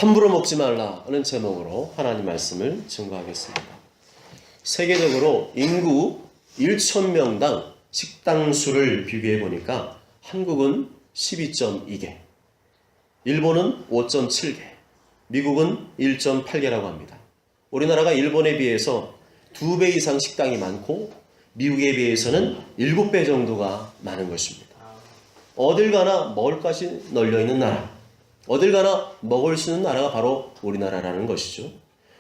함부로 먹지 말라는 제목으로 하나님 말씀을 증거하겠습니다. 세계적으로 인구 1,000명당 식당 수를 비교해 보니까 한국은 12.2개, 일본은 5.7개, 미국은 1.8개라고 합니다. 우리나라가 일본에 비해서 2배 이상 식당이 많고 미국에 비해서는 7배 정도가 많은 것입니다. 어딜 가나 먹을 것이 널려있는 나라, 어딜 가나 먹을 수 있는 나라가 바로 우리나라라는 것이죠.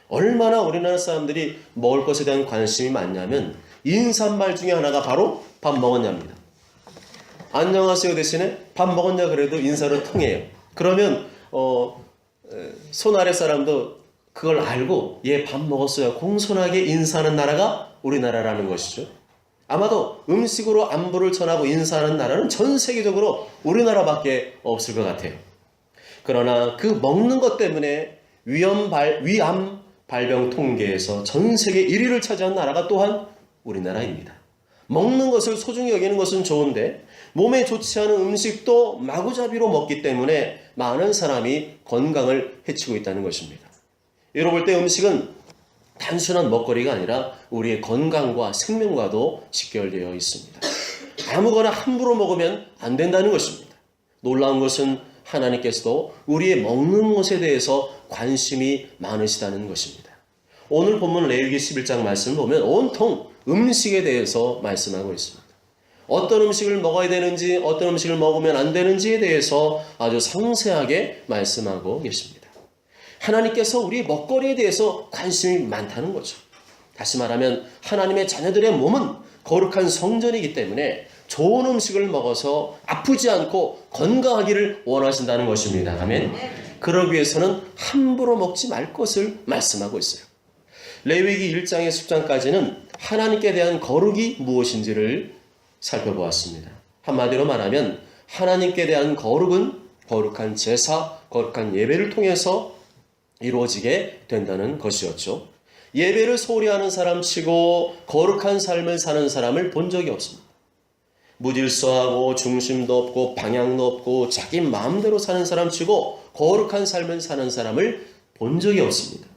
얼마나 우리나라 사람들이 먹을 것에 대한 관심이 많냐면 인사말 중에 하나가 바로 밥 먹었냐입니다. 안녕하세요 대신에 밥 먹었냐 그래도 인사를 통해요. 그러면 손 아래 사람도 그걸 알고 얘 밥 먹었어요 공손하게 인사하는 나라가 우리나라라는 것이죠. 아마도 음식으로 안부를 전하고 인사하는 나라는 전 세계적으로 우리나라밖에 없을 것 같아요. 그러나 그 먹는 것 때문에 위암 발병 통계에서 전 세계 1위를 차지한 나라가 또한 우리나라입니다. 먹는 것을 소중히 여기는 것은 좋은데 몸에 좋지 않은 음식도 마구잡이로 먹기 때문에 많은 사람이 건강을 해치고 있다는 것입니다. 이로 볼 때 음식은 단순한 먹거리가 아니라 우리의 건강과 생명과도 직결되어 있습니다. 아무거나 함부로 먹으면 안 된다는 것입니다. 놀라운 것은 하나님께서도 우리의 먹는 것에 대해서 관심이 많으시다는 것입니다. 오늘 본문 레위기 11장 말씀을 보면 온통 음식에 대해서 말씀하고 있습니다. 어떤 음식을 먹어야 되는지, 어떤 음식을 먹으면 안 되는지에 대해서 아주 상세하게 말씀하고 계십니다. 하나님께서 우리의 먹거리에 대해서 관심이 많다는 거죠. 다시 말하면 하나님의 자녀들의 몸은 거룩한 성전이기 때문에 좋은 음식을 먹어서 아프지 않고 건강하기를 원하신다는 것입니다. 아멘. 그러기 위해서는 함부로 먹지 말 것을 말씀하고 있어요. 레위기 1장에 10장까지는 하나님께 대한 거룩이 무엇인지를 살펴보았습니다. 한마디로 말하면 하나님께 대한 거룩은 거룩한 제사, 거룩한 예배를 통해서 이루어지게 된다는 것이었죠. 예배를 소홀히 하는 사람 치고 거룩한 삶을 사는 사람을 본 적이 없습니다. 무질서하고 중심도 없고 방향도 없고 자기 마음대로 사는 사람 치고 거룩한 삶을 사는 사람을 본 적이 없습니다.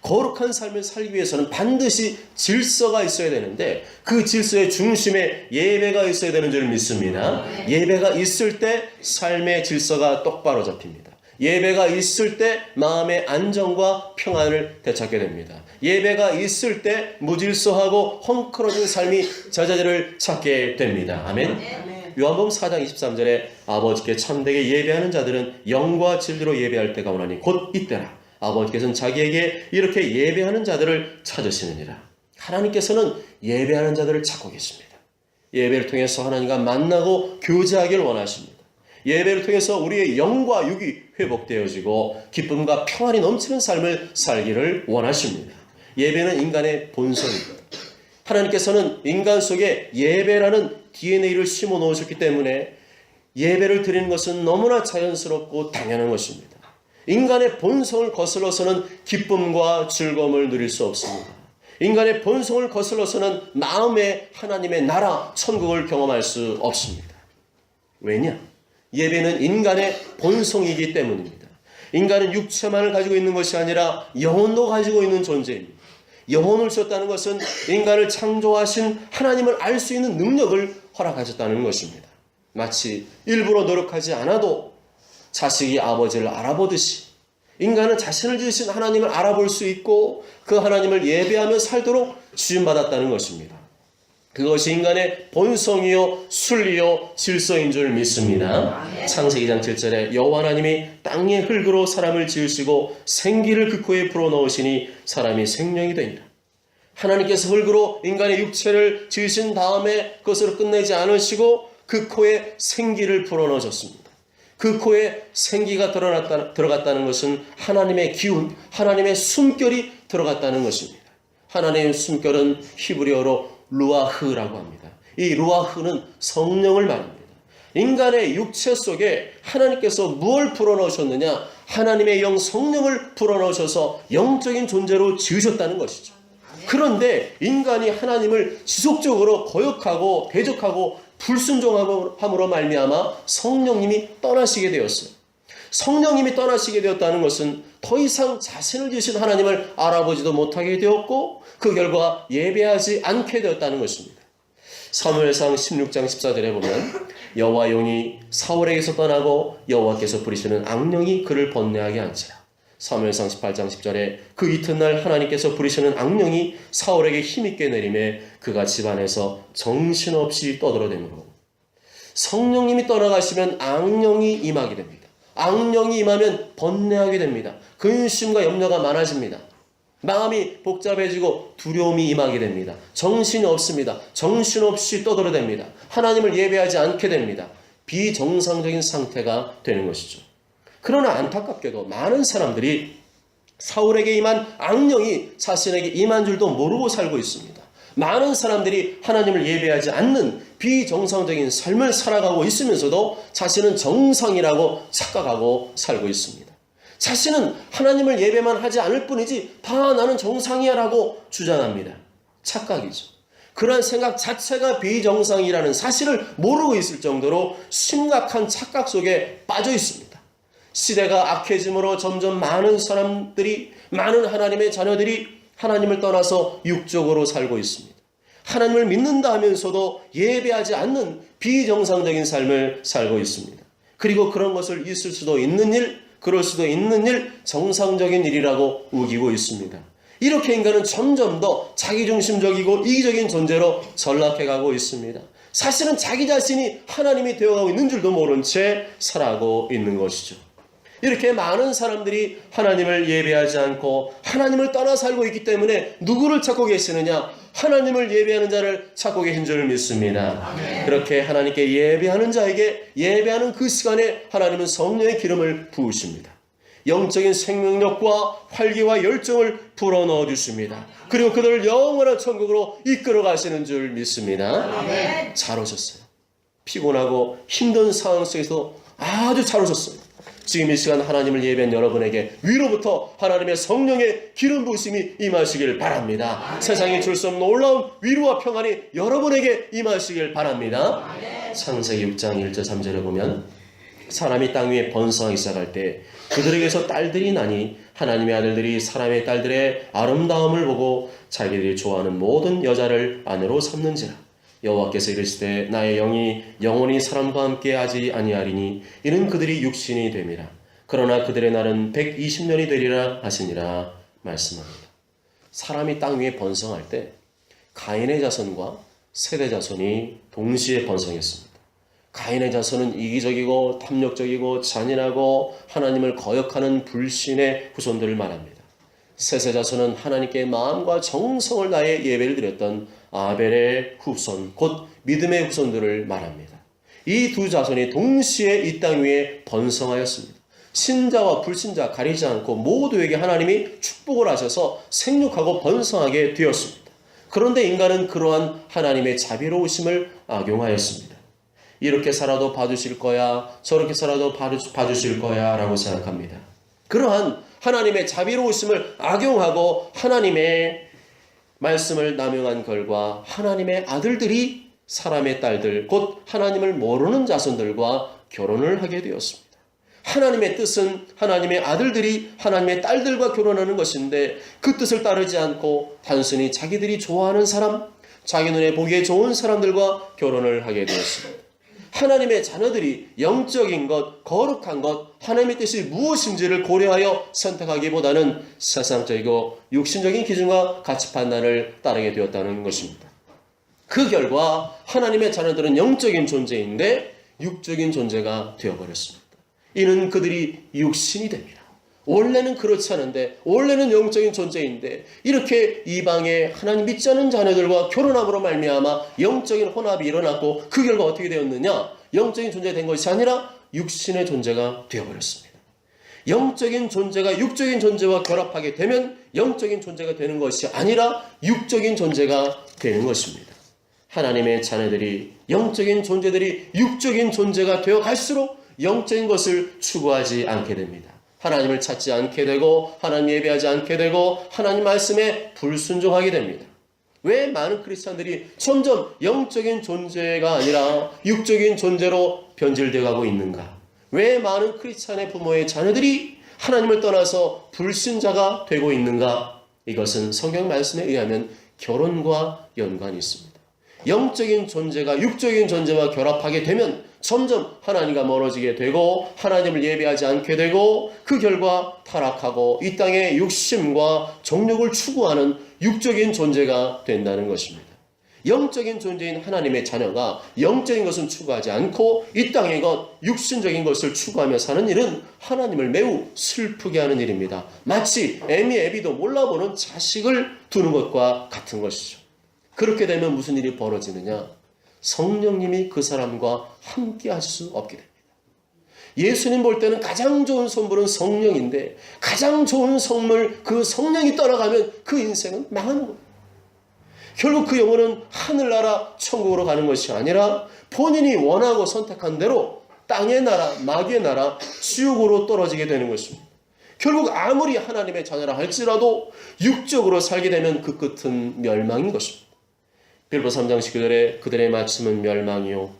거룩한 삶을 살기 위해서는 반드시 질서가 있어야 되는데 그 질서의 중심에 예배가 있어야 되는 줄 믿습니다. 예배가 있을 때 삶의 질서가 똑바로 잡힙니다. 예배가 있을 때 마음의 안정과 평안을 되찾게 됩니다. 예배가 있을 때 무질서하고 헝클어진 삶이 저자리를 찾게 됩니다. 아멘. 요한복음 4장 23절에 아버지께 참되게 예배하는 자들은 영과 진리로 예배할 때가 오나니 곧 이때라. 아버지께서는 자기에게 이렇게 예배하는 자들을 찾으시느니라. 하나님께서는 예배하는 자들을 찾고 계십니다. 예배를 통해서 하나님과 만나고 교제하기를 원하십니다. 예배를 통해서 우리의 영과 육이 회복되어지고 기쁨과 평안이 넘치는 삶을 살기를 원하십니다. 예배는 인간의 본성입니다. 하나님께서는 인간 속에 예배라는 DNA를 심어 놓으셨기 때문에 예배를 드리는 것은 너무나 자연스럽고 당연한 것입니다. 인간의 본성을 거슬러서는 기쁨과 즐거움을 누릴 수 없습니다. 인간의 본성을 거슬러서는 마음의 하나님의 나라, 천국을 경험할 수 없습니다. 왜냐? 예배는 인간의 본성이기 때문입니다. 인간은 육체만을 가지고 있는 것이 아니라 영혼도 가지고 있는 존재입니다. 영혼을 주셨다는 것은 인간을 창조하신 하나님을 알 수 있는 능력을 허락하셨다는 것입니다. 마치 일부러 노력하지 않아도 자식이 아버지를 알아보듯이 인간은 자신을 지으신 하나님을 알아볼 수 있고 그 하나님을 예배하며 살도록 주임받았다는 것입니다. 그것이 인간의 본성이요 순리요 질서인 줄 믿습니다. 창세기 2장 7절에 여호와 하나님이 땅의 흙으로 사람을 지으시고 생기를 그 코에 불어넣으시니 사람이 생명이 되니라. 하나님께서 흙으로 인간의 육체를 지으신 다음에 그것으로 끝내지 않으시고 그 코에 생기를 불어넣으셨습니다. 그 코에 생기가 들어갔다는 것은 하나님의 기운, 하나님의 숨결이 들어갔다는 것입니다. 하나님의 숨결은 히브리어로 루아흐라고 합니다. 이 루아흐는 성령을 말합니다. 인간의 육체 속에 하나님께서 무엇을 불어넣으셨느냐? 하나님의 영 성령을 불어넣으셔서 영적인 존재로 지으셨다는 것이죠. 그런데 인간이 하나님을 지속적으로 거역하고 대적하고 불순종함으로 말미암아 성령님이 떠나시게 되었어요. 성령님이 떠나시게 되었다는 것은 더 이상 자신을 지으신 하나님을 알아보지도 못하게 되었고 그 결과 예배하지 않게 되었다는 것입니다. 사무엘상 16장 14절에 보면 여호와 영이 사울에게서 떠나고 여호와께서 부리시는 악령이 그를 번뇌하게 한지라. 사무엘상 18장 10절에 그 이튿날 하나님께서 부리시는 악령이 사울에게 힘있게 내림에 그가 집안에서 정신없이 떠들어대므로. 성령님이 떠나가시면 악령이 임하게 됩니다. 악령이 임하면 번뇌하게 됩니다. 근심과 염려가 많아집니다. 마음이 복잡해지고 두려움이 임하게 됩니다. 정신이 없습니다. 정신없이 떠들어댑니다. 하나님을 예배하지 않게 됩니다. 비정상적인 상태가 되는 것이죠. 그러나 안타깝게도 많은 사람들이 사울에게 임한 악령이 자신에게 임한 줄도 모르고 살고 있습니다. 많은 사람들이 하나님을 예배하지 않는 비정상적인 삶을 살아가고 있으면서도 자신은 정상이라고 착각하고 살고 있습니다. 자신은 하나님을 예배만 하지 않을 뿐이지 다 나는 정상이야 라고 주장합니다. 착각이죠. 그러한 생각 자체가 비정상이라는 사실을 모르고 있을 정도로 심각한 착각 속에 빠져 있습니다. 시대가 악해짐으로 점점 많은 사람들이, 많은 하나님의 자녀들이 하나님을 떠나서 육적으로 살고 있습니다. 하나님을 믿는다 하면서도 예배하지 않는 비정상적인 삶을 살고 있습니다. 그리고 그런 것을 있을 수도 있는 일, 그럴 수도 있는 일, 정상적인 일이라고 우기고 있습니다. 이렇게 인간은 점점 더 자기중심적이고 이기적인 존재로 전락해가고 있습니다. 사실은 자기 자신이 하나님이 되어가고 있는 줄도 모른 채 살아가고 있는 것이죠. 이렇게 많은 사람들이 하나님을 예배하지 않고 하나님을 떠나 살고 있기 때문에 누구를 찾고 계시느냐? 하나님을 예배하는 자를 찾고 계신 줄 믿습니다. 아멘. 그렇게 하나님께 예배하는 자에게 예배하는 그 시간에 하나님은 성령의 기름을 부으십니다. 영적인 생명력과 활기와 열정을 불어넣어 주십니다. 그리고 그들을 영원한 천국으로 이끌어 가시는 줄 믿습니다. 아멘. 잘 오셨어요. 피곤하고 힘든 상황 속에서 아주 잘 오셨어요. 지금 이 시간 하나님을 예배한 여러분에게 위로부터 하나님의 성령의 기름 부으심이 임하시길 바랍니다. 아멘. 세상에 줄 수 없는 놀라운 위로와 평안이 여러분에게 임하시길 바랍니다. 아멘. 창세기 6장 1절 3절에 보면 사람이 땅 위에 번성하기 시작할 때 그들에게서 딸들이 나니 하나님의 아들들이 사람의 딸들의 아름다움을 보고 자기들이 좋아하는 모든 여자를 아내로 삼는지라. 여호와께서 이르시되 나의 영이 영원히 사람과 함께 하지 아니하리니 이는 그들이 육신이 됨이라. 그러나 그들의 날은 120년이 되리라 하시니라 말씀합니다. 사람이 땅 위에 번성할 때 가인의 자손과 셋의 자손이 동시에 번성했습니다. 가인의 자손은 이기적이고 탐욕적이고 잔인하고 하나님을 거역하는 불신의 후손들을 말합니다. 셋의 자손은 하나님께 마음과 정성을 다해 예배를 드렸던 아벨의 후손, 곧 믿음의 후손들을 말합니다. 이 두 자손이 동시에 이 땅 위에 번성하였습니다. 신자와 불신자 가리지 않고 모두에게 하나님이 축복을 하셔서 생육하고 번성하게 되었습니다. 그런데 인간은 그러한 하나님의 자비로우심을 악용하였습니다. 이렇게 살아도 봐주실 거야, 저렇게 살아도 봐주실 거야 라고 생각합니다. 그러한 하나님의 자비로우심을 악용하고 하나님의 말씀을 남용한 결과 하나님의 아들들이 사람의 딸들, 곧 하나님을 모르는 자손들과 결혼을 하게 되었습니다. 하나님의 뜻은 하나님의 아들들이 하나님의 딸들과 결혼하는 것인데 그 뜻을 따르지 않고 단순히 자기들이 좋아하는 사람, 자기 눈에 보기에 좋은 사람들과 결혼을 하게 되었습니다. 하나님의 자녀들이 영적인 것, 거룩한 것, 하나님의 뜻이 무엇인지를 고려하여 선택하기보다는 세상적이고 육신적인 기준과 가치 판단을 따르게 되었다는 것입니다. 그 결과 하나님의 자녀들은 영적인 존재인데 육적인 존재가 되어버렸습니다. 이는 그들이 육신이 됩니다. 원래는 그렇지 않은데, 원래는 영적인 존재인데 이렇게 이방의 하나님 믿지 않는 자녀들과 결혼함으로 말미암아 영적인 혼합이 일어났고 그 결과 어떻게 되었느냐? 영적인 존재가 된 것이 아니라 육신의 존재가 되어버렸습니다. 영적인 존재가 육적인 존재와 결합하게 되면 영적인 존재가 되는 것이 아니라 육적인 존재가 되는 것입니다. 하나님의 자녀들이, 영적인 존재들이 육적인 존재가 되어 갈수록 영적인 것을 추구하지 않게 됩니다. 하나님을 찾지 않게 되고 하나님 예배하지 않게 되고 하나님 말씀에 불순종하게 됩니다. 왜 많은 크리스찬들이 점점 영적인 존재가 아니라 육적인 존재로 변질되어 가고 있는가? 왜 많은 크리스찬의 부모의 자녀들이 하나님을 떠나서 불신자가 되고 있는가? 이것은 성경 말씀에 의하면 결혼과 연관이 있습니다. 영적인 존재가 육적인 존재와 결합하게 되면 점점 하나님과 멀어지게 되고 하나님을 예배하지 않게 되고 그 결과 타락하고 이 땅의 욕심과 정욕을 추구하는 육적인 존재가 된다는 것입니다. 영적인 존재인 하나님의 자녀가 영적인 것은 추구하지 않고 이 땅의 것, 육신적인 것을 추구하며 사는 일은 하나님을 매우 슬프게 하는 일입니다. 마치 애미 애비도 몰라보는 자식을 두는 것과 같은 것이죠. 그렇게 되면 무슨 일이 벌어지느냐? 성령님이 그 사람과 함께 하실 수 없게 됩니다. 예수님 볼 때는 가장 좋은 선물은 성령인데 가장 좋은 선물, 그 성령이 떠나가면 그 인생은 망하는 겁니다. 결국 그 영혼은 하늘나라 천국으로 가는 것이 아니라 본인이 원하고 선택한 대로 땅의 나라, 마귀의 나라, 지옥으로 떨어지게 되는 것입니다. 결국 아무리 하나님의 자녀라 할지라도 육적으로 살게 되면 그 끝은 멸망인 것입니다. 빌보 3장 19절에 그들의 말씀은 멸망이요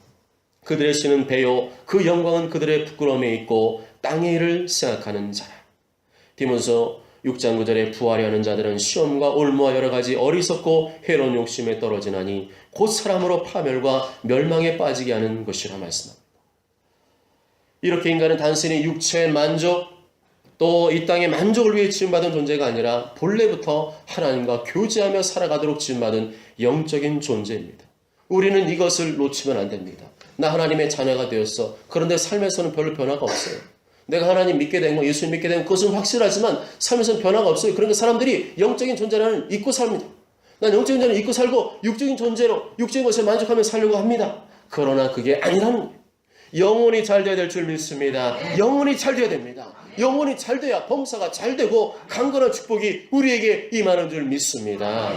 그들의 신은 배요 그 영광은 그들의 부끄러움에 있고 땅의 일을 생각하는 자라. 디모서 6장 9절에 부하려 하는 자들은 시험과 올무와 여러 가지 어리석고 해로운 욕심에 떨어지나니 곧 사람으로 파멸과 멸망에 빠지게 하는 것이라 말씀합니다. 이렇게 인간은 단순히 육체의 만족 또 이 땅의 만족을 위해 지음받은 존재가 아니라 본래부터 하나님과 교제하며 살아가도록 지음받은 영적인 존재입니다. 우리는 이것을 놓치면 안 됩니다. 나 하나님의 자녀가 되었어. 그런데 삶에서는 별로 변화가 없어요. 내가 하나님 믿게 된 거, 예수 믿게 된 그것은 확실하지만 삶에서는 변화가 없어요. 그러니까 사람들이 영적인 존재를 잊고 삽니다. 난 영적인 존재를 잊고 살고 육적인 존재로 육적인 것에 만족하며 살려고 합니다. 그러나 그게 아니라는 거예요. 영혼이 잘 되어야 될 줄 믿습니다. 영혼이 잘 되어야 됩니다. 영혼이 잘 돼야 범사가 잘 되고 강건한 축복이 우리에게 임하는 줄 믿습니다.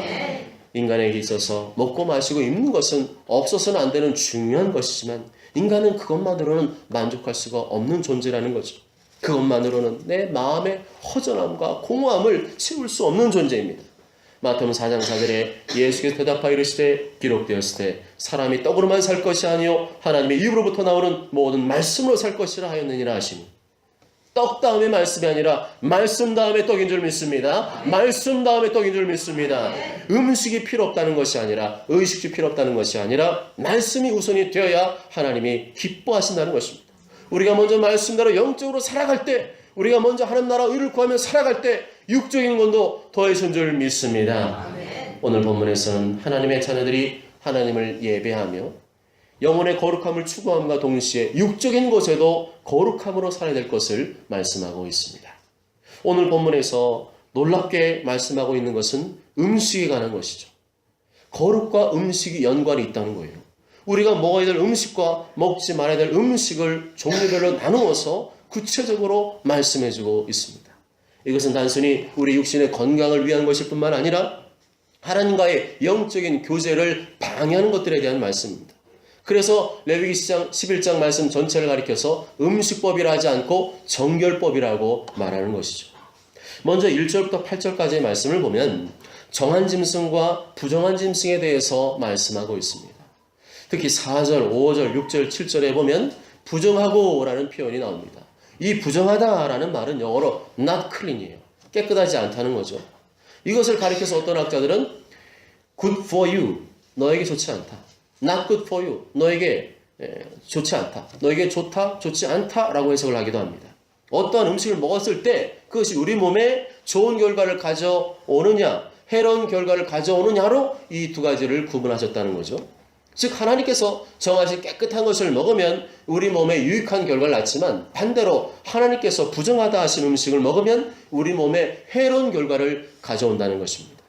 인간에게 있어서 먹고 마시고 입는 것은 없어서는 안 되는 중요한 것이지만 인간은 그것만으로는 만족할 수가 없는 존재라는 거죠. 그것만으로는 내 마음의 허전함과 공허함을 채울 수 없는 존재입니다. 마태복음 4장 4절에 예수께서 대답하여 이르시되 기록되었을 때 사람이 떡으로만 살 것이 아니요 하나님의 입으로부터 나오는 모든 말씀으로 살 것이라 하였느니라 하시니 떡 다음에 말씀이 아니라 말씀 다음에 떡인 줄 믿습니다. 말씀 다음에 떡인 줄 믿습니다. 음식이 필요 없다는 것이 아니라 의식이 필요 없다는 것이 아니라 말씀이 우선이 되어야 하나님이 기뻐하신다는 것입니다. 우리가 먼저 말씀대로 영적으로 살아갈 때 우리가 먼저 하나님 나라 의를 구하며 살아갈 때 육적인 것도 더해진 줄 믿습니다. 오늘 본문에서는 하나님의 자녀들이 하나님을 예배하며 영혼의 거룩함을 추구함과 동시에 육적인 것에도 거룩함으로 살아야 될 것을 말씀하고 있습니다. 오늘 본문에서 놀랍게 말씀하고 있는 것은 음식에 관한 것이죠. 거룩과 음식이 연관이 있다는 거예요. 우리가 먹어야 될 음식과 먹지 말아야 될 음식을 종류별로 나누어서 구체적으로 말씀해주고 있습니다. 이것은 단순히 우리 육신의 건강을 위한 것일 뿐만 아니라 하나님과의 영적인 교제를 방해하는 것들에 대한 말씀입니다. 그래서 레위기 11장 말씀 전체를 가리켜서 음식법이라 하지 않고 정결법이라고 말하는 것이죠. 먼저 1절부터 8절까지의 말씀을 보면 정한 짐승과 부정한 짐승에 대해서 말씀하고 있습니다. 특히 4절, 5절, 6절, 7절에 보면 부정하고 라는 표현이 나옵니다. 이 부정하다라는 말은 영어로 not clean이에요. 깨끗하지 않다는 거죠. 이것을 가리켜서 어떤 학자들은 good for you, 너에게 좋지 않다. not good for you, 너에게 좋지 않다. 너에게 좋다, 좋지 않다 라고 해석을 하기도 합니다. 어떠한 음식을 먹었을 때 그것이 우리 몸에 좋은 결과를 가져오느냐, 해로운 결과를 가져오느냐로 이 두 가지를 구분하셨다는 거죠. 즉 하나님께서 정하신 깨끗한 것을 먹으면 우리 몸에 유익한 결과를 낳지만 반대로 하나님께서 부정하다 하신 음식을 먹으면 우리 몸에 해로운 결과를 가져온다는 것입니다.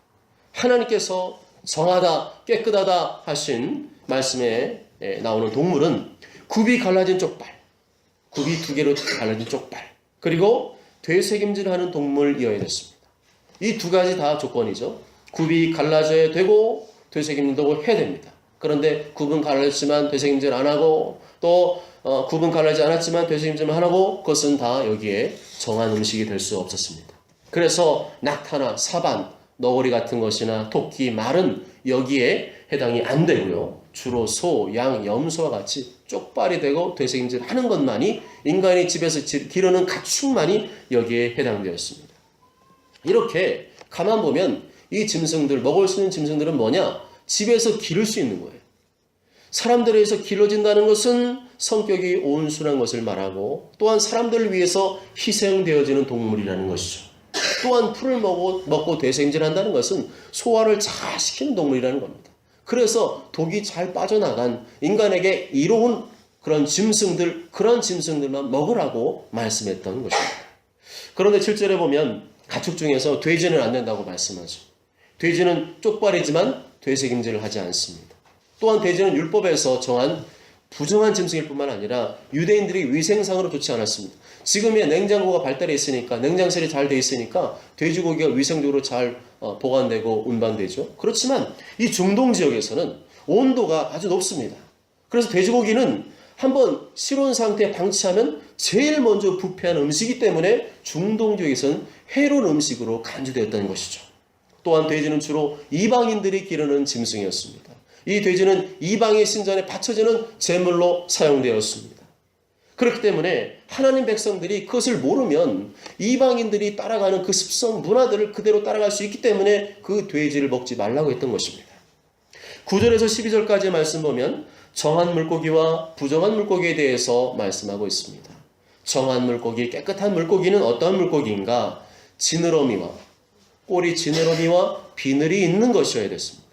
하나님께서 정하다, 깨끗하다 하신 말씀에 나오는 동물은 굽이 갈라진 쪽발, 굽이 두 개로 갈라진 쪽발, 그리고 되새김질하는 동물이어야 됐습니다. 이 두 가지 다 조건이죠. 굽이 갈라져야 되고 되새김질도 해야 됩니다. 그런데 굽은 갈라졌지만 되새김질 안 하고 또 굽은 갈라지지 않았지만 되새김질만 안 하고 그것은 다 여기에 정한 음식이 될 수 없었습니다. 그래서 낙타나 사반, 너구리 같은 것이나 토끼, 말은 여기에 해당이 안 되고요. 주로 소, 양, 염소와 같이 쪽발이 되고 되새김질하는 것만이 인간이 집에서 기르는 가축만이 여기에 해당되었습니다. 이렇게 가만 보면 이 짐승들, 먹을 수 있는 짐승들은 뭐냐? 집에서 기를 수 있는 거예요. 사람들에 의해서 길러진다는 것은 성격이 온순한 것을 말하고 또한 사람들을 위해서 희생되어지는 동물이라는 것이죠. 또한 풀을 먹고 되새김질한다는 것은 소화를 잘 시키는 동물이라는 겁니다. 그래서 독이 잘 빠져나간 인간에게 이로운 그런 짐승들, 그런 짐승들만 먹으라고 말씀했던 것입니다. 그런데 7절에 보면 가축 중에서 돼지는 안 된다고 말씀하죠. 돼지는 쪽발이지만 되새김질을 하지 않습니다. 또한 돼지는 율법에서 정한 부정한 짐승일 뿐만 아니라 유대인들이 위생상으로 좋지 않았습니다. 지금의 냉장고가 발달해 있으니까, 냉장실이 잘 돼 있으니까 돼지고기가 위생적으로 잘 보관되고 운반되죠. 그렇지만 이 중동 지역에서는 온도가 아주 높습니다. 그래서 돼지고기는 한번 실온 상태에 방치하면 제일 먼저 부패하는 음식이기 때문에 중동 지역에서는 해로운 음식으로 간주되었다는 것이죠. 또한 돼지는 주로 이방인들이 기르는 짐승이었습니다. 이 돼지는 이방의 신전에 바쳐지는 제물로 사용되었습니다. 그렇기 때문에 하나님 백성들이 그것을 모르면 이방인들이 따라가는 그 습성, 문화들을 그대로 따라갈 수 있기 때문에 그 돼지를 먹지 말라고 했던 것입니다. 9절에서 12절까지 말씀 보면 정한 물고기와 부정한 물고기에 대해서 말씀하고 있습니다. 정한 물고기, 깨끗한 물고기는 어떤 물고기인가? 지느러미와 꼬리 지느러미와 비늘이 있는 것이어야 됐습니다.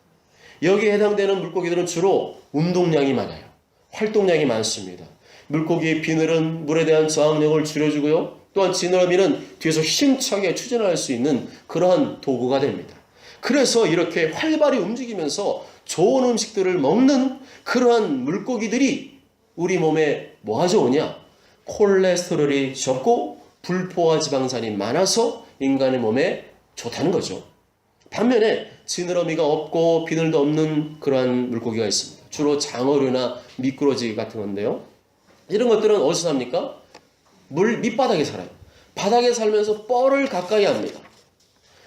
여기에 해당되는 물고기들은 주로 운동량이 많아요. 활동량이 많습니다. 물고기의 비늘은 물에 대한 저항력을 줄여주고요. 또한 지느러미는 뒤에서 힘차게 추진할 수 있는 그러한 도구가 됩니다. 그래서 이렇게 활발히 움직이면서 좋은 음식들을 먹는 그러한 물고기들이 우리 몸에 뭐가 좋으냐? 콜레스테롤이 적고 불포화 지방산이 많아서 인간의 몸에 좋다는 거죠. 반면에 지느러미가 없고 비늘도 없는 그러한 물고기가 있습니다. 주로 장어류나 미꾸라지 같은 건데요. 이런 것들은 어디서 삽니까? 물 밑바닥에 살아요. 바닥에 살면서 뻘을 가까이 합니다.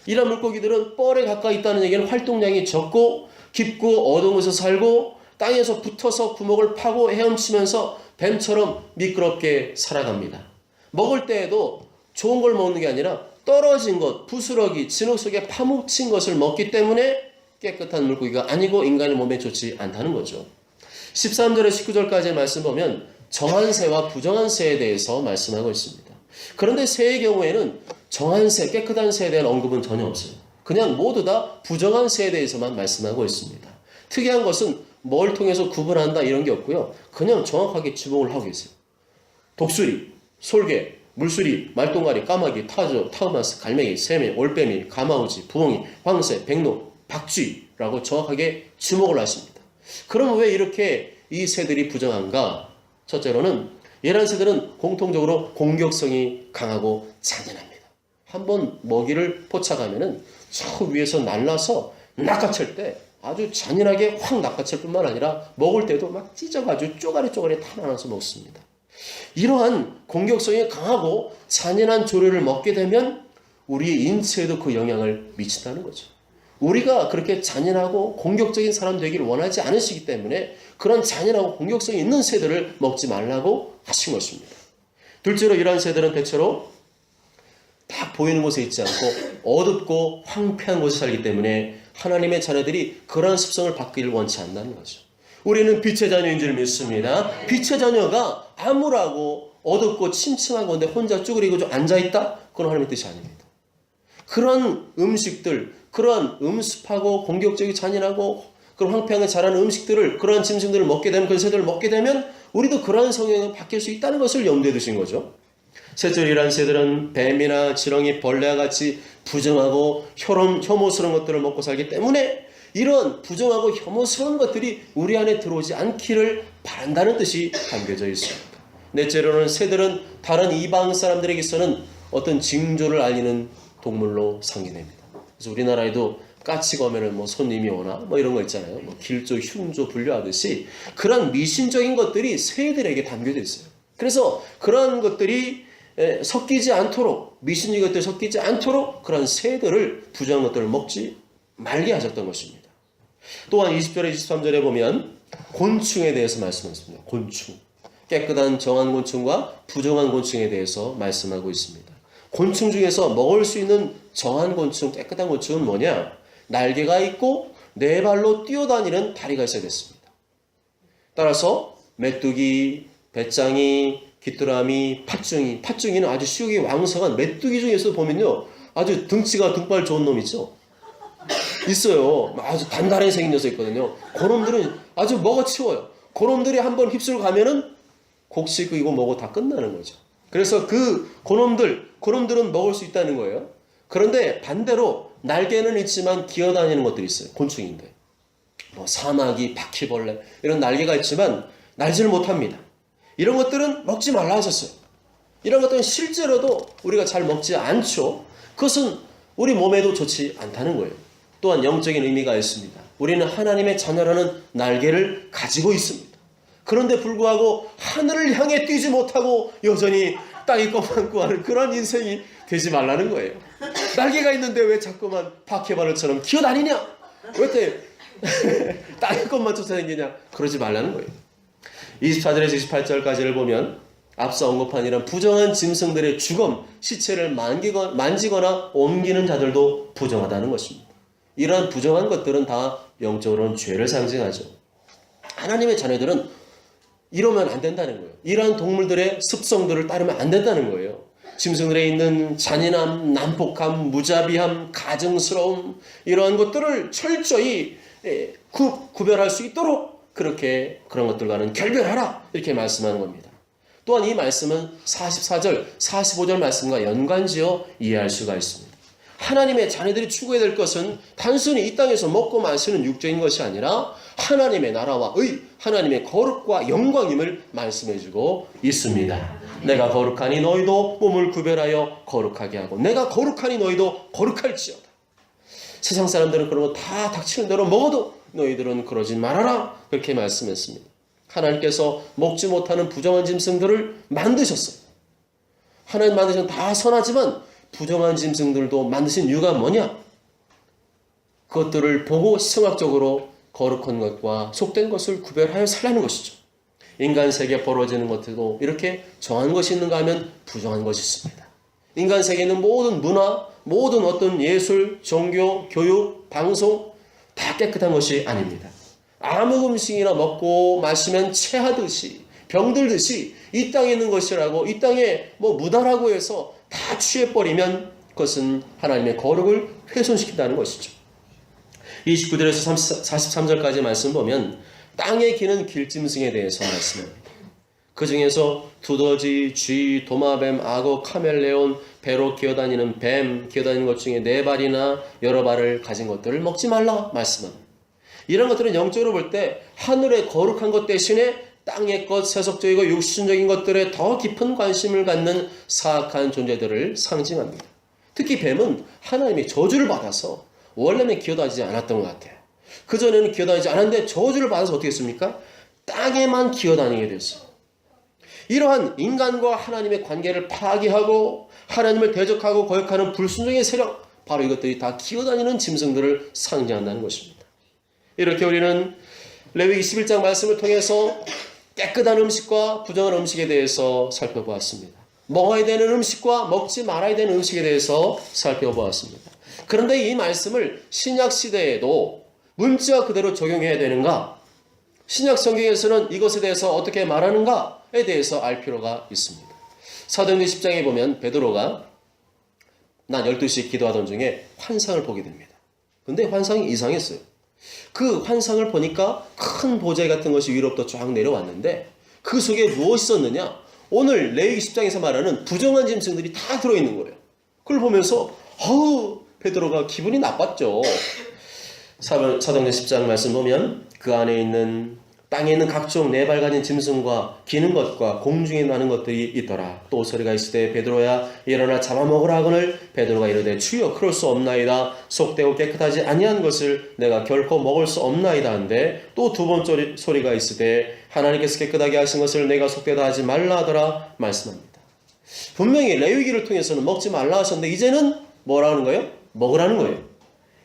이런 물고기들은 뻘에 가까이 있다는 얘기는 활동량이 적고 깊고 어두운 곳에서 살고 땅에서 붙어서 구멍을 파고 헤엄치면서 뱀처럼 미끄럽게 살아갑니다. 먹을 때에도 좋은 걸 먹는 게 아니라 떨어진 것, 부스러기, 진흙 속에 파묻힌 것을 먹기 때문에 깨끗한 물고기가 아니고 인간의 몸에 좋지 않다는 거죠. 13절에 19절까지 말씀 보면 정한 새와 부정한 새에 대해서 말씀하고 있습니다. 그런데 새의 경우에는 정한 새, 깨끗한 새에 대한 언급은 전혀 없어요. 그냥 모두 다 부정한 새에 대해서만 말씀하고 있습니다. 특이한 것은 뭘 통해서 구분한다 이런 게 없고요. 그냥 정확하게 지목을 하고 계세요. 독수리, 솔개, 물수리, 말똥가리, 까마귀, 타조, 타우마스, 갈매기, 새매, 올빼미, 가마우지, 부엉이, 황새, 백로, 박쥐라고 정확하게 지목을 하십니다. 그럼 왜 이렇게 이 새들이 부정한가? 첫째로는 이런 새들은 공통적으로 공격성이 강하고 잔인합니다. 한번 먹이를 포착하면은 저 위에서 날라서 낚아챌 때 아주 잔인하게 확 낚아챌 뿐만 아니라 먹을 때도 막 찢어가지고 쪼가리 타 나눠서 먹습니다. 이러한 공격성이 강하고 잔인한 조류를 먹게 되면 우리 인체에도 그 영향을 미친다는 거죠. 우리가 그렇게 잔인하고 공격적인 사람 되기를 원하지 않으시기 때문에 그런 잔인하고 공격성이 있는 새들을 먹지 말라고 하신 것입니다. 둘째로 이러한 새들은 대체로 딱 보이는 곳에 있지 않고 어둡고 황폐한 곳에 살기 때문에 하나님의 자녀들이 그러한 습성을 받기를 원치 않는다는 거죠. 우리는 빛의 자녀인 줄 믿습니다. 빛의 자녀가 암울하고 어둡고 침침한 건데 혼자 쭈그리고 좀 앉아있다? 그건 하나님의 뜻이 아닙니다. 그런 음식들, 그러한 음습하고 공격적이 잔인하고 그런 황폐하게 자라는 음식들을, 그러한 짐승들을 먹게 되면, 그 새들을 먹게 되면 우리도 그러한 성향을 바뀔 수 있다는 것을 염두에 두신 거죠. 셋째로 새들은 뱀이나 지렁이, 벌레와 같이 부정하고 혐오스러운 것들을 먹고 살기 때문에 이런 부정하고 혐오스러운 것들이 우리 안에 들어오지 않기를 바란다는 뜻이 담겨져 있습니다. 넷째로는 새들은 다른 이방 사람들에게서는 어떤 징조를 알리는 동물로 상기됩니다. 그래서 우리나라에도 까치가 오면은 뭐 손님이 오나 뭐 이런 거 있잖아요. 뭐 길조, 흉조 분류하듯이 그런 미신적인 것들이 새들에게 담겨져 있어요. 그래서 그런 것들이 섞이지 않도록, 미신적인 것들이 섞이지 않도록 그런 새들을, 부정한 것들을 먹지 말게 하셨던 것입니다. 또한 20절에 23절에 보면 곤충에 대해서 말씀하십니다. 곤충. 깨끗한 정한 곤충과 부정한 곤충에 대해서 말씀하고 있습니다. 곤충 중에서 먹을 수 있는 정한 곤충, 깨끗한 곤충은 뭐냐? 날개가 있고 네 발로 뛰어다니는 다리가 있어야겠습니다. 따라서 메뚜기, 배짱이, 귀뚜라미, 팥중이. 팥중이는 아주 수육이 왕성한 메뚜기 중에서 보면요, 아주 등치가 등발 좋은 놈 있죠? 있어요. 아주 단단하게 생긴 녀석 있거든요. 그놈들은 아주 먹어치워요. 그놈들이 한번 휩쓸고 가면은 곡식 이거 먹고 다 끝나는 거죠. 그래서 그놈들은 먹을 수 있다는 거예요. 그런데 반대로 날개는 있지만 기어다니는 것들이 있어요. 곤충인데. 뭐 사마귀, 바퀴벌레 이런 날개가 있지만 날지를 못합니다. 이런 것들은 먹지 말라 하셨어요. 이런 것들은 실제로도 우리가 잘 먹지 않죠. 그것은 우리 몸에도 좋지 않다는 거예요. 또한 영적인 의미가 있습니다. 우리는 하나님의 자녀라는 날개를 가지고 있습니다. 그런데 불구하고 하늘을 향해 뛰지 못하고 여전히 땅의 것만 구하는 그런 인생이 되지 말라는 거예요. 날개가 있는데 왜 자꾸만 바퀴바늘처럼 기어다니냐? 왜 땅의 것만 쫓아다니냐? 그러지 말라는 거예요. 24절에서 28절까지를 보면 앞서 언급한 이런 부정한 짐승들의 죽음, 시체를 만지거나 옮기는 자들도 부정하다는 것입니다. 이러한 부정한 것들은 다 영적으로는 죄를 상징하죠. 하나님의 자녀들은 이러면 안 된다는 거예요. 이러한 동물들의 습성들을 따르면 안 된다는 거예요. 짐승들에 있는 잔인함, 난폭함, 무자비함, 가증스러움 이러한 것들을 철저히 구별할 수 있도록 그런 것들과는 결별하라 이렇게 말씀하는 겁니다. 또한 이 말씀은 44절, 45절 말씀과 연관지어 이해할 수가 있습니다. 하나님의 자녀들이 추구해야 될 것은 단순히 이 땅에서 먹고 마시는 육적인 것이 아니라 하나님의 나라와 하나님의 거룩과 영광임을 말씀해주고 있습니다. 내가 거룩하니 너희도 몸을 구별하여 거룩하게 하고 내가 거룩하니 너희도 거룩할지어다. 세상 사람들은 그런 거 다 닥치는 대로 먹어도 너희들은 그러지 말아라 그렇게 말씀했습니다. 하나님께서 먹지 못하는 부정한 짐승들을 만드셨어요. 하나님 만드신 다 선하지만 부정한 짐승들도 만드신 이유가 뭐냐? 그것들을 보고 성학적으로 거룩한 것과 속된 것을 구별하여 살라는 것이죠. 인간 세계에 벌어지는 것들도 이렇게 정한 것이 있는가 하면 부정한 것이 있습니다. 인간 세계에 있는 모든 문화, 모든 어떤 예술, 종교, 교육, 방송 다 깨끗한 것이 아닙니다. 아무 음식이나 먹고 마시면 체하듯이 병들듯이 이 땅에 있는 것이라고 이 땅에 무다라고 해서 다 취해버리면 그것은 하나님의 거룩을 훼손시킨다는 것이죠. 29절에서 43절까지 말씀 보면 땅에 기는 길짐승에 대해서 말씀합니다. 그 중에서 두더지, 쥐, 도마뱀, 악어, 카멜레온, 배로 기어다니는 뱀, 기어다니는 것 중에 4발이나 여러 발을 가진 것들을 먹지 말라 말씀합니다. 이런 것들은 영적으로 볼 때 하늘의 거룩한 것 대신에 땅의 것, 세속적이고 육신적인 것들에 더 깊은 관심을 갖는 사악한 존재들을 상징합니다. 특히 뱀은 하나님의 저주를 받아서 원래는 기어다니지 않았던 것 같아요. 그전에는 기어다니지 않았는데 저주를 받아서 어떻게 했습니까? 땅에만 기어다니게 됐어요. 이러한 인간과 하나님의 관계를 파괴하고 하나님을 대적하고 거역하는 불순종의 세력, 바로 이것들이 다 기어다니는 짐승들을 상징한다는 것입니다. 이렇게 우리는 레위기 11장 말씀을 통해서 깨끗한 음식과 부정한 음식에 대해서 살펴보았습니다. 먹어야 되는 음식과 먹지 말아야 되는 음식에 대해서 살펴보았습니다. 그런데 이 말씀을 신약 시대에도 문자 그대로 적용해야 되는가? 신약 성경에서는 이것에 대해서 어떻게 말하는가에 대해서 알 필요가 있습니다. 사도행전 10장에 보면 베드로가 낮 12시에 기도하던 중에 환상을 보게 됩니다. 근데 환상이 이상했어요. 그 환상을 보니까 큰 보좌 같은 것이 위로부터 쫙 내려왔는데 그 속에 무엇이 있었느냐? 오늘 레위기 10장에서 말하는 부정한 짐승들이 다 들어있는 거예요. 그걸 보면서 베드로가 기분이 나빴죠. 사도행전 10장 말씀 보면 그 안에 있는 땅에 있는 각종 4발 가진 짐승과 기는 것과 공중에 나는 것들이 있더라. 또 소리가 있으되 베드로야 일어나 잡아먹으라 하거늘 베드로가 이르되 주여 그럴 수 없나이다. 속되고 깨끗하지 아니한 것을 내가 결코 먹을 수 없나이다 한데 또 두 번 소리가 있으되 하나님께서 깨끗하게 하신 것을 내가 속되다 하지 말라 하더라 말씀합니다. 분명히 레위기를 통해서는 먹지 말라 하셨는데 이제는 뭐라 하는 거예요? 먹으라는 거예요.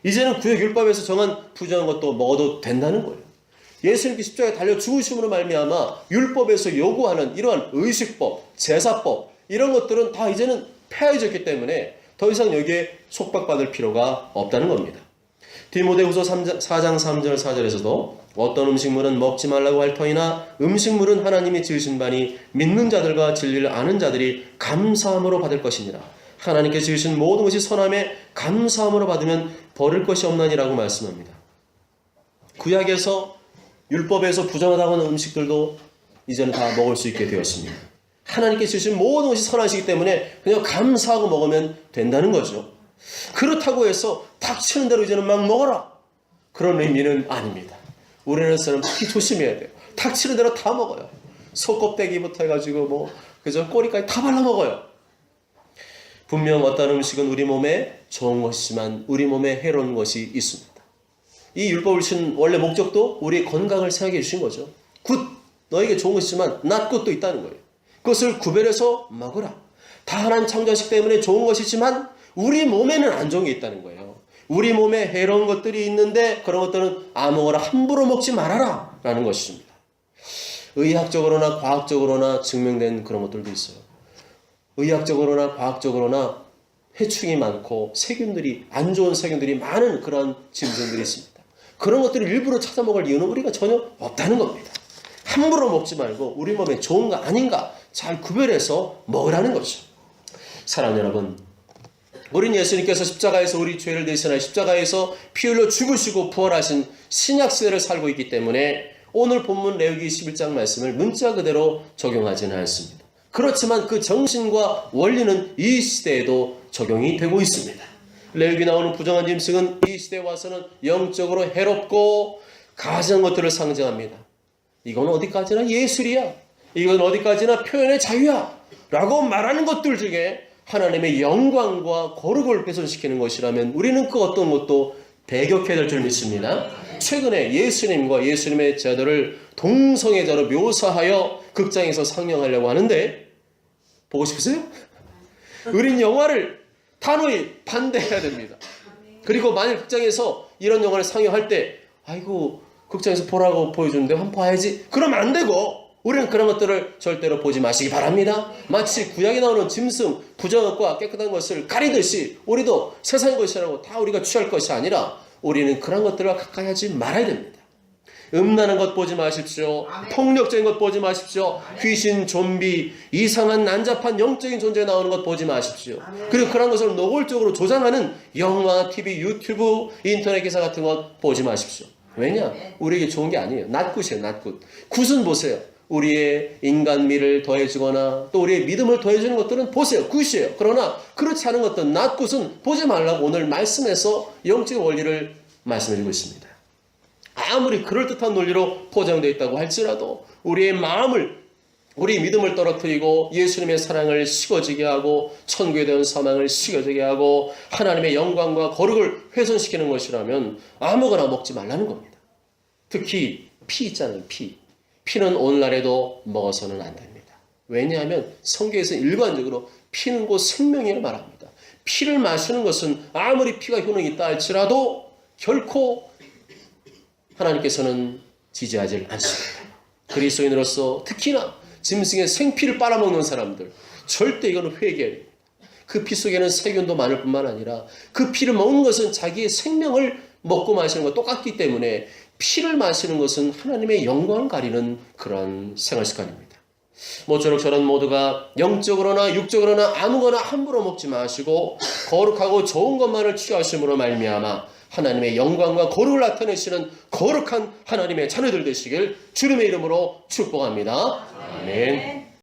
이제는 구약율법에서 정한 부정한 것도 먹어도 된다는 거예요. 예수님께 십자가에 달려 죽으심으로 말미암아 율법에서 요구하는 이러한 의식법, 제사법 이런 것들은 다 이제는 폐하해졌기 때문에 더 이상 여기에 속박받을 필요가 없다는 겁니다. 디모데후서 4장 3절 4절에서도 어떤 음식물은 먹지 말라고 할 터이나 음식물은 하나님이 지으신 바니 믿는 자들과 진리를 아는 자들이 감사함으로 받을 것이니라. 하나님께 지으신 모든 것이 선함에 감사함으로 받으면 버릴 것이 없나니라고 말씀합니다. 구약에서 율법에서 부정하다고 하는 음식들도 이제는 다 먹을 수 있게 되었습니다. 하나님께 주신 모든 것이 선하시기 때문에 그냥 감사하고 먹으면 된다는 거죠. 그렇다고 해서 닥치는 대로 이제는 막 먹어라, 그런 의미는 아닙니다. 우리나라 사람 특히 조심해야 돼요. 닥치는 대로 다 먹어요. 속껍데기부터 해가지고 그저 꼬리까지 다 발라 먹어요. 분명 어떤 음식은 우리 몸에 좋은 것이지만 우리 몸에 해로운 것이 있습니다. 이 율법을 주신 원래 목적도 우리의 건강을 생각해 주신 거죠. 굿, 너에게 좋은 것이지만 not good도 있다는 거예요. 그것을 구별해서 먹으라. 다 하나님 창조하시기 때문에 좋은 것이지만 우리 몸에는 안 좋은 게 있다는 거예요. 우리 몸에 해로운 것들이 있는데 그런 것들은 아무거나 함부로 먹지 말아라 라는 것입니다. 의학적으로나 과학적으로나 증명된 그런 것들도 있어요. 의학적으로나 과학적으로나 해충이 많고 세균들이, 안 좋은 세균들이 많은 그런 짐승들이 있습니다. 그런 것들을 일부러 찾아 먹을 이유는 우리가 전혀 없다는 겁니다. 함부로 먹지 말고 우리 몸에 좋은가 아닌가 잘 구별해서 먹으라는 거죠. 사랑하는 여러분, 우린 예수님께서 십자가에서 우리 죄를 대신하여 십자가에서 피 흘려 죽으시고 부활하신 신약시대를 살고 있기 때문에 오늘 본문 레위기 21장 말씀을 문자 그대로 적용하지는 않습니다. 그렇지만 그 정신과 원리는 이 시대에도 적용이 되고 있습니다. 레위기 나오는 부정한 짐승은 이 시대에 와서는 영적으로 해롭고 가증한 것들을 상징합니다. 이건 어디까지나 예술이야, 이건 어디까지나 표현의 자유야 라고 말하는 것들 중에 하나님의 영광과 거룩을 훼손시키는 것이라면 우리는 그 어떤 것도 배격해야 될 줄 믿습니다. 최근에 예수님과 예수님의 제자들을 동성애자로 묘사하여 극장에서 상영하려고 하는데 보고 싶으세요? 우린 영화를 단호히 반대해야 됩니다. 그리고 만일 극장에서 이런 영화를 상영할 때 아이고 극장에서 보라고 보여주는데 한번 봐야지, 그러면 안 되고 우리는 그런 것들을 절대로 보지 마시기 바랍니다. 마치 구약에 나오는 짐승, 부정한 것과 깨끗한 것을 가리듯이 우리도 세상의 것이라고 다 우리가 취할 것이 아니라 우리는 그런 것들과 가까이 하지 말아야 됩니다. 음란한 것 보지 마십시오. 폭력적인 것 보지 마십시오. 귀신, 좀비, 이상한 난잡한 영적인 존재 나오는 것 보지 마십시오. 그리고 그런 것을 노골적으로 조장하는 영화, TV, 유튜브, 인터넷 기사 같은 것 보지 마십시오. 왜냐? 우리에게 좋은 게 아니에요. 낫굿이에요. 낫굿. 굿은 보세요. 우리의 인간미를 더해주거나 또 우리의 믿음을 더해주는 것들은 보세요. 굿이에요. 그러나 그렇지 않은 것들은 낫굿은 보지 말라고 오늘 말씀에서 영적인 원리를 말씀해주고 있습니다. 아무리 그럴듯한 논리로 포장되어 있다고 할지라도 우리의 마음을, 우리의 믿음을 떨어뜨리고 예수님의 사랑을 식어지게 하고 천국에 대한 소망을 식어지게 하고 하나님의 영광과 거룩을 훼손시키는 것이라면 아무거나 먹지 말라는 겁니다. 특히 피 있잖아요. 피는 오늘날에도 먹어서는 안 됩니다. 왜냐하면 성경에서 일관적으로 피는 곧 생명이라고 말합니다. 피를 마시는 것은 아무리 피가 효능이 있다 할지라도 결코 하나님께서는 지지하지 않습니다. 그리스도인으로서 특히나 짐승의 생피를 빨아먹는 사람들, 절대 이거는 회개해야 됩니다. 그 피 속에는 세균도 많을 뿐만 아니라 그 피를 먹는 것은 자기의 생명을 먹고 마시는 것과 똑같기 때문에 피를 마시는 것은 하나님의 영광을 가리는 그런 생활 습관입니다. 모쪼록 저런 모두가 영적으로나 육적으로나 아무거나 함부로 먹지 마시고 거룩하고 좋은 것만을 취하심으로 말미암아 하나님의 영광과 거룩을 나타내시는 거룩한 하나님의 자녀들 되시길 주님의 이름으로 축복합니다. 아멘.